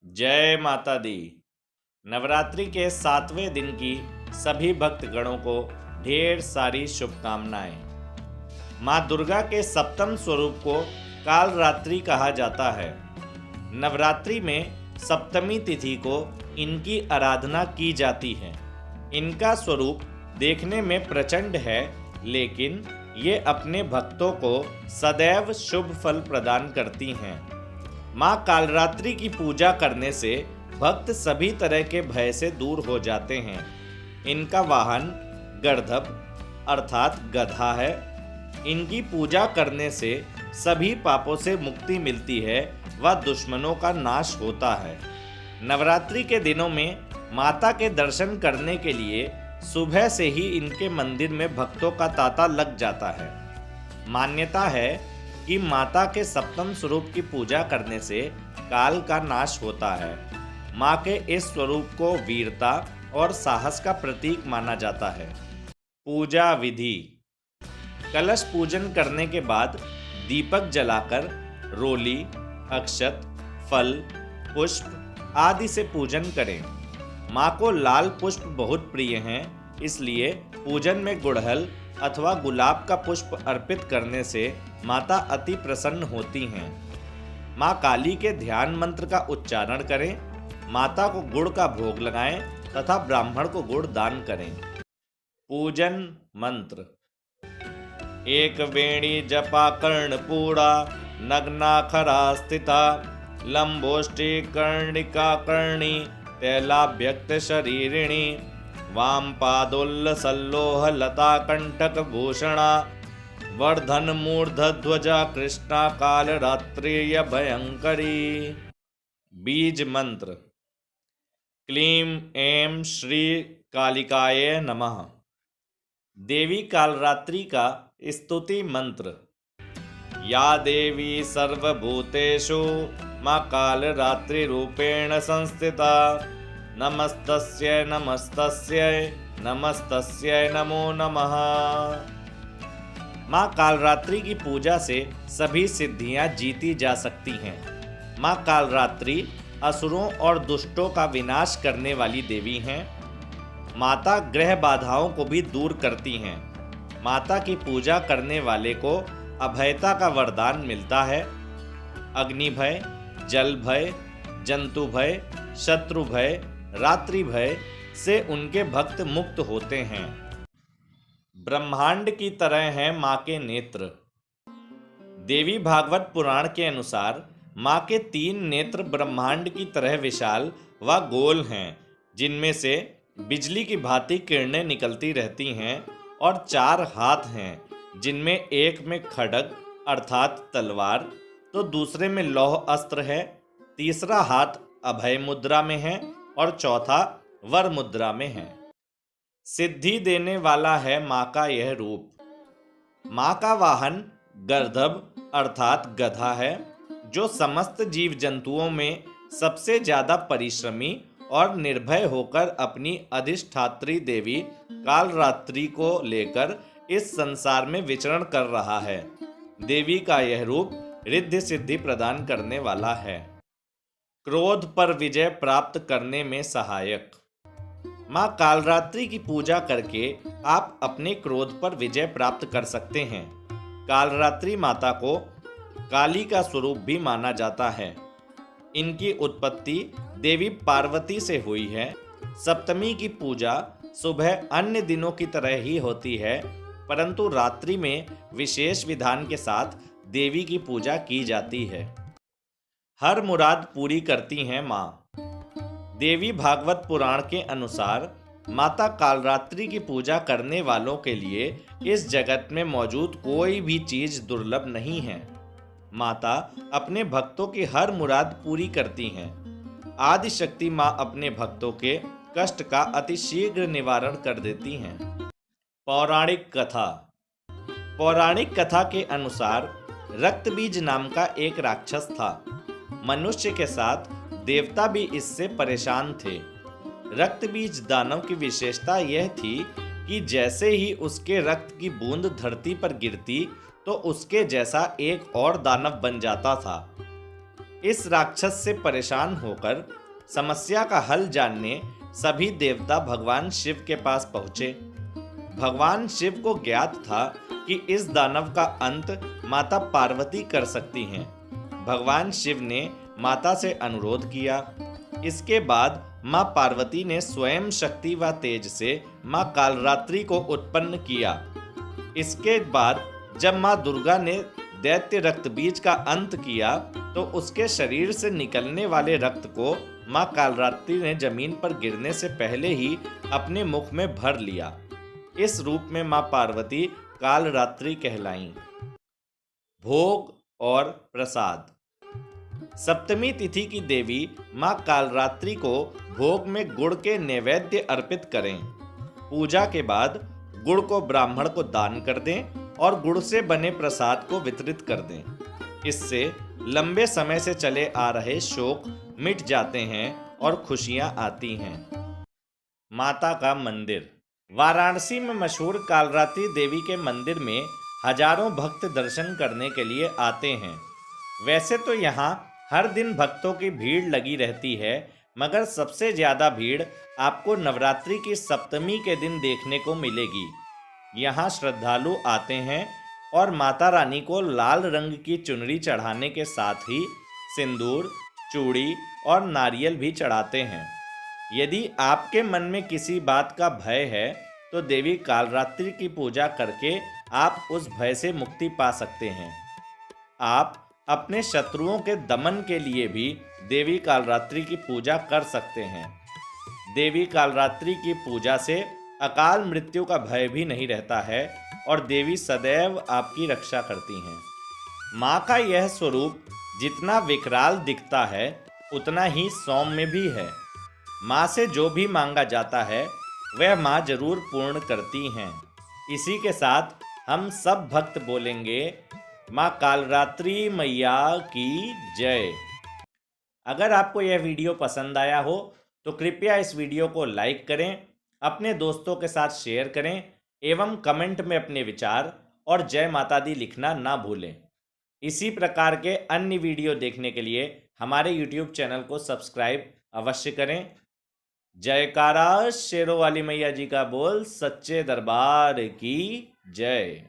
जय माता दी। नवरात्रि के 7वें दिन की सभी भक्तगणों को ढेर सारी शुभकामनाएं। माँ दुर्गा के सप्तम स्वरूप को कालरात्रि कहा जाता है। नवरात्रि में सप्तमी तिथि को इनकी आराधना की जाती है। इनका स्वरूप देखने में प्रचंड है, लेकिन ये अपने भक्तों को सदैव शुभ फल प्रदान करती हैं। माँ कालरात्रि की पूजा करने से भक्त सभी तरह के भय से दूर हो जाते हैं। इनका वाहन गर्दभ अर्थात गधा है। इनकी पूजा करने से सभी पापों से मुक्ति मिलती है व दुश्मनों का नाश होता है। नवरात्रि के दिनों में माता के दर्शन करने के लिए सुबह से ही इनके मंदिर में भक्तों का तांता लग जाता है। मान्यता है कि माता के सप्तम स्वरूप की पूजा करने से काल का नाश होता है। माँ के इस स्वरूप को वीरता और साहस का प्रतीक माना जाता है। पूजा विधि। कलश पूजन करने के बाद दीपक जलाकर रोली, अक्षत, फल, पुष्प आदि से पूजन करें। माँ को लाल पुष्प बहुत प्रिय हैं, इसलिए पूजन में गुड़हल अथवा गुलाब का पुष्प अर्पित करने से माता अति प्रसन्न होती हैं। माँ काली के ध्यान मंत्र का उच्चारण करें, माता को गुड़ का भोग लगाएं तथा ब्राह्मण को गुड़ दान करें। पूजन मंत्र। एक वेणी जपा कर्णपूरा नग्नाखरा स्थिता लंबोष्टि कर्णिका कर्णी तैलाभ्यक्त शरीरिणी वाम पादोल्लसल्लोह लता कंटक भूषणा वर्धन मूर्धध्वजा कृष्णा कालरात्रिय भयंकरी। बीज मंत्र। क्लीं ऐं श्री कालिकाये नमः। देवी कालरात्रि का स्तुति मंत्र। या देवी सर्वभूतेषु माँ कालरात्रि रूपेण संस्थिता नमस्तस्यै नमस्तस्यै नमस्तस्यै नमो नमः। माँ कालरात्रि की पूजा से सभी सिद्धियां जीती जा सकती हैं। माँ कालरात्रि असुरों और दुष्टों का विनाश करने वाली देवी हैं। माता ग्रह बाधाओं को भी दूर करती हैं। माता की पूजा करने वाले को अभयता का वरदान मिलता है। अग्नि भय, जल भय, जंतु भय, शत्रु भय, रात्रि भय से उनके भक्त मुक्त होते हैं। ब्रह्मांड की तरह हैं माँ के नेत्र। देवी भागवत पुराण के अनुसार माँ के 3 नेत्र ब्रह्मांड की तरह विशाल व गोल हैं, जिनमें से बिजली की भांति किरणें निकलती रहती हैं, और 4 हाथ हैं, जिनमें एक में खड्ग अर्थात तलवार तो दूसरे में लौह अस्त्र है, तीसरा हाथ अभय मुद्रा में है और चौथा वर मुद्रा में है। सिद्धि देने वाला है माँ का यह रूप। माँ का वाहन गर्दभ अर्थात गधा है, जो समस्त जीव जंतुओं में सबसे ज्यादा परिश्रमी और निर्भय होकर अपनी अधिष्ठात्री देवी कालरात्रि को लेकर इस संसार में विचरण कर रहा है। देवी का यह रूप रिद्धि सिद्धि प्रदान करने वाला है। क्रोध पर विजय प्राप्त करने में सहायक। माँ कालरात्रि की पूजा करके आप अपने क्रोध पर विजय प्राप्त कर सकते हैं। कालरात्रि माता को काली का स्वरूप भी माना जाता है। इनकी उत्पत्ति देवी पार्वती से हुई है। सप्तमी की पूजा सुबह अन्य दिनों की तरह ही होती है, परंतु रात्रि में विशेष विधान के साथ देवी की पूजा की जाती है। हर मुराद पूरी करती हैं माँ। देवी भागवत पुराण के अनुसार माता कालरात्रि की पूजा करने वालों के लिए इस जगत में मौजूद कोई भी चीज दुर्लभ नहीं है। माता अपने भक्तों की हर मुराद पूरी करती हैं। आदि शक्ति माँ अपने भक्तों के कष्ट का अतिशीघ्र निवारण कर देती हैं। पौराणिक कथा। पौराणिक कथा के अनुसार रक्तबीज नाम का एक राक्षस था। मनुष्य के साथ देवता भी इससे परेशान थे। रक्तबीज दानव की विशेषता यह थी कि जैसे ही उसके रक्त की बूंद धरती पर गिरती तो उसके जैसा एक और दानव बन जाता था। इस राक्षस से परेशान होकर समस्या का हल जानने सभी देवता भगवान शिव के पास पहुंचे। भगवान शिव को ज्ञात था कि इस दानव का अंत माता पार्वती कर सकती हैं। भगवान शिव ने माता से अनुरोध किया। इसके बाद मां पार्वती ने स्वयं शक्ति व तेज से मां कालरात्रि को उत्पन्न किया। इसके बाद जब मां दुर्गा ने दैत्य रक्त बीज का अंत किया तो उसके शरीर से निकलने वाले रक्त को मां कालरात्रि ने जमीन पर गिरने से पहले ही अपने मुख में भर लिया। इस रूप में मां पार्वती कालरात्रि कहलाईं। भोग और प्रसाद। सप्तमी तिथि की देवी मां कालरात्रि को भोग में गुड़ के नैवेद्य अर्पित करें। पूजा के बाद गुड़ को ब्राह्मण को दान कर दें और गुड़ से बने प्रसाद को वितरित कर दें। इससे लंबे समय से चले आ रहे शोक मिट जाते हैं और खुशियां आती हैं। माता का मंदिर। वाराणसी में मशहूर कालरात्रि देवी के मंदिर में हजारों भक्त दर्शन करने के लिए आते हैं। वैसे तो यहाँ हर दिन भक्तों की भीड़ लगी रहती है, मगर सबसे ज़्यादा भीड़ आपको नवरात्रि की सप्तमी के दिन देखने को मिलेगी। यहाँ श्रद्धालु आते हैं और माता रानी को लाल रंग की चुनरी चढ़ाने के साथ ही सिंदूर, चूड़ी और नारियल भी चढ़ाते हैं। यदि आपके मन में किसी बात का भय है तो देवी कालरात्रि की पूजा करके आप उस भय से मुक्ति पा सकते हैं। आप अपने शत्रुओं के दमन के लिए भी देवी कालरात्रि की पूजा कर सकते हैं। देवी कालरात्रि की पूजा से अकाल मृत्यु का भय भी नहीं रहता है और देवी सदैव आपकी रक्षा करती हैं। माँ का यह स्वरूप जितना विकराल दिखता है उतना ही सौम्य भी है। माँ से जो भी मांगा जाता है वह माँ जरूर पूर्ण करती हैं। इसी के साथ हम सब भक्त बोलेंगे माँ कालरात्रि मैया की जय। अगर आपको यह वीडियो पसंद आया हो तो कृपया इस वीडियो को लाइक करें, अपने दोस्तों के साथ शेयर करें एवं कमेंट में अपने विचार और जय माता दी लिखना ना भूलें। इसी प्रकार के अन्य वीडियो देखने के लिए हमारे YouTube चैनल को सब्सक्राइब अवश्य करें। जयकारा शेरों वाली मैया जी का बोल, सच्चे दरबार की जय।